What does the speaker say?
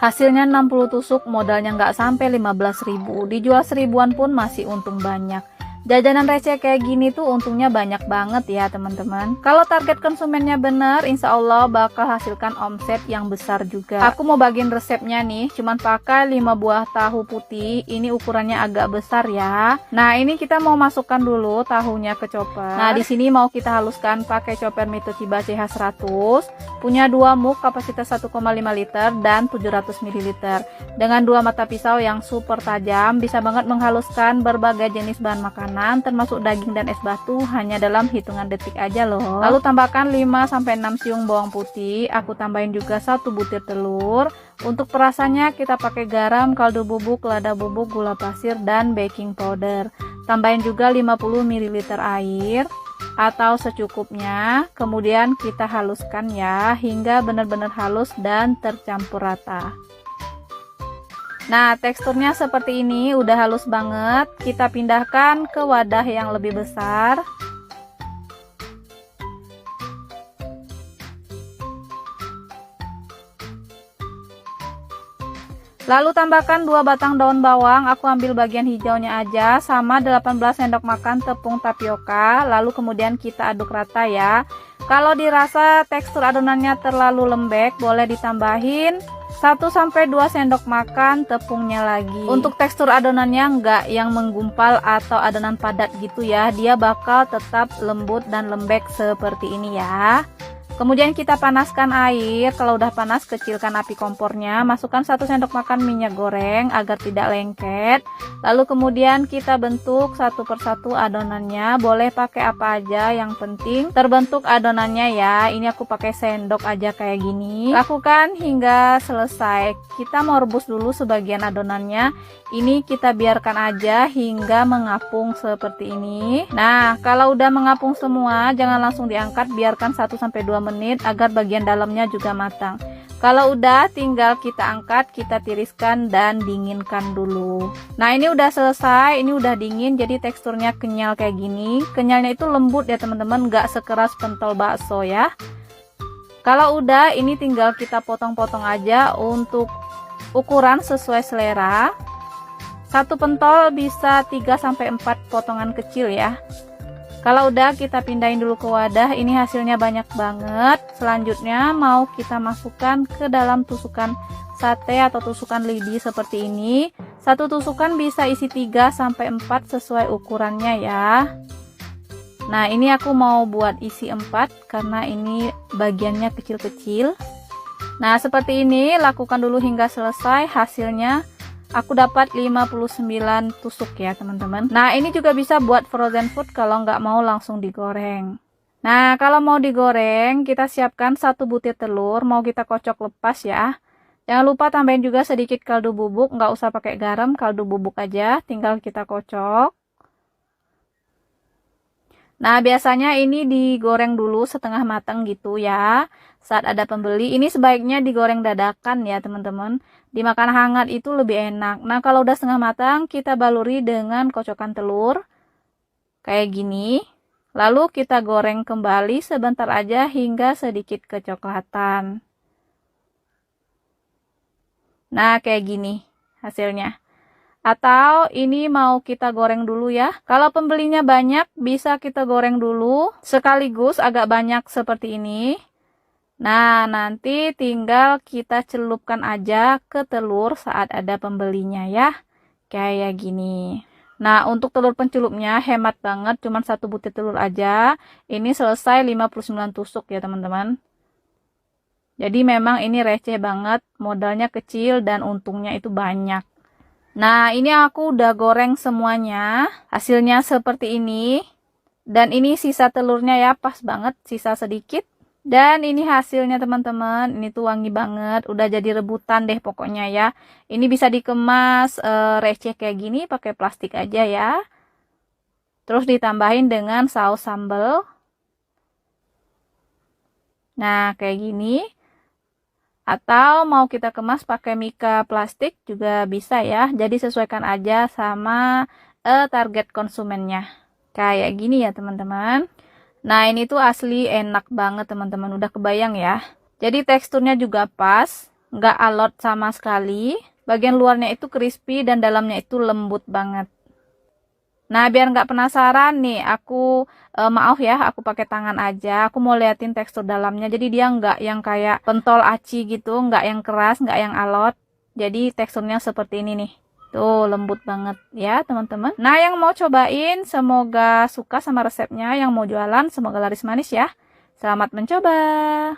Hasilnya 60 tusuk, modalnya nggak sampai 15.000. Dijual 1000-an pun masih untung banyak. Jajanan receh kayak gini tuh untungnya banyak banget ya teman-teman. Kalau target konsumennya bener, insya Allah bakal hasilkan omset yang besar juga. Aku mau bagiin resepnya nih, cuman pakai 5 buah tahu putih. Ini ukurannya agak besar ya. Nah ini kita mau masukkan dulu tahunya ke chopper. Nah di sini mau kita haluskan pakai chopper Mitsubishi CH100. Punya 2 muk kapasitas 1,5 liter dan 700 ml. Dengan 2 mata pisau yang super tajam, bisa banget menghaluskan berbagai jenis bahan makanan termasuk daging dan es batu hanya dalam hitungan detik aja loh. Lalu tambahkan 5-6 siung bawang putih, aku tambahin juga 1 butir telur. Untuk perasannya kita pakai garam, kaldu bubuk, lada bubuk, gula pasir, dan baking powder. Tambahin juga 50 ml air atau secukupnya. Kemudian kita haluskan ya hingga benar-benar halus dan tercampur rata. Nah teksturnya seperti ini, udah halus banget. Kita pindahkan ke wadah yang lebih besar. Lalu tambahkan 2 batang daun bawang, aku ambil bagian hijaunya aja, sama 18 sendok makan tepung tapioka. Lalu kemudian kita aduk rata ya. Kalau dirasa tekstur adonannya terlalu lembek, boleh ditambahin 1-2 sendok makan tepungnya lagi. Untuk tekstur adonannya enggak yang menggumpal atau adonan padat gitu ya, dia bakal tetap lembut dan lembek seperti ini ya. Kemudian kita panaskan air. Kalau udah panas, kecilkan api kompornya, masukkan 1 sendok makan minyak goreng agar tidak lengket. Lalu kemudian kita bentuk satu persatu adonannya. Boleh pakai apa aja, yang penting terbentuk adonannya ya. Ini aku pakai sendok aja kayak gini. Lakukan hingga selesai. Kita mau rebus dulu sebagian adonannya. Ini kita biarkan aja hingga mengapung seperti ini. Nah kalau udah mengapung semua, jangan langsung diangkat, biarkan 1-2 menit agar bagian dalamnya juga matang. Kalau udah, tinggal kita angkat, kita tiriskan dan dinginkan dulu. Nah ini udah selesai, ini udah dingin, jadi teksturnya kenyal kayak gini. Kenyalnya itu lembut ya teman-teman, gak sekeras pentol bakso ya. Kalau udah, ini tinggal kita potong-potong aja untuk ukuran sesuai selera. Satu pentol bisa 3-4 potongan kecil ya. Kalau udah, kita pindahin dulu ke wadah. Ini hasilnya banyak banget. Selanjutnya mau kita masukkan ke dalam tusukan sate atau tusukan lidi seperti ini. Satu tusukan bisa isi 3-4 sesuai ukurannya ya. Nah ini aku mau buat isi 4 karena ini bagiannya kecil-kecil. Nah seperti ini, lakukan dulu hingga selesai. Hasilnya aku dapat 59 tusuk ya teman-teman. Nah ini juga bisa buat frozen food kalau nggak mau langsung digoreng. Nah kalau mau digoreng, kita siapkan 1 butir telur, mau kita kocok lepas ya. Jangan lupa tambahin juga sedikit kaldu bubuk, nggak usah pakai garam, kaldu bubuk aja, tinggal kita kocok. Nah biasanya ini digoreng dulu setengah matang gitu ya. Saat ada pembeli, ini sebaiknya digoreng dadakan ya teman-teman. Dimakan hangat itu lebih enak. Nah kalau udah setengah matang, kita baluri dengan kocokan telur kayak gini. Lalu kita goreng kembali sebentar aja hingga sedikit kecoklatan. Nah kayak gini hasilnya. Atau ini mau kita goreng dulu ya. Kalau pembelinya banyak, bisa kita goreng dulu sekaligus agak banyak seperti ini. Nah nanti tinggal kita celupkan aja ke telur saat ada pembelinya ya, kayak gini. Nah untuk telur pencelupnya hemat banget, cuman 1 butir telur aja. Ini selesai 59 tusuk ya teman-teman. Jadi memang ini receh banget, modalnya kecil dan untungnya itu banyak. Nah ini aku udah goreng semuanya, hasilnya seperti ini. Dan ini sisa telurnya ya, pas banget, sisa sedikit. Dan ini hasilnya teman-teman, ini tuh wangi banget, udah jadi rebutan deh pokoknya ya. Ini bisa dikemas receh kayak gini pakai plastik aja ya. Terus ditambahin dengan saus sambal. Nah kayak gini. Atau mau kita kemas pakai mika plastik juga bisa ya. Jadi sesuaikan aja sama target konsumennya. Kayak gini ya teman-teman. Nah ini tuh asli enak banget teman-teman, udah kebayang ya. Jadi teksturnya juga pas, nggak alot sama sekali. Bagian luarnya itu crispy dan dalamnya itu lembut banget. Nah, biar nggak penasaran nih, aku maaf ya, aku pakai tangan aja. Aku mau liatin tekstur dalamnya. Jadi dia nggak yang kayak pentol aci gitu, nggak yang keras, nggak yang alot. Jadi teksturnya seperti ini nih. Tuh, lembut banget ya, teman-teman. Nah, yang mau cobain, semoga suka sama resepnya. Yang mau jualan, semoga laris manis ya. Selamat mencoba.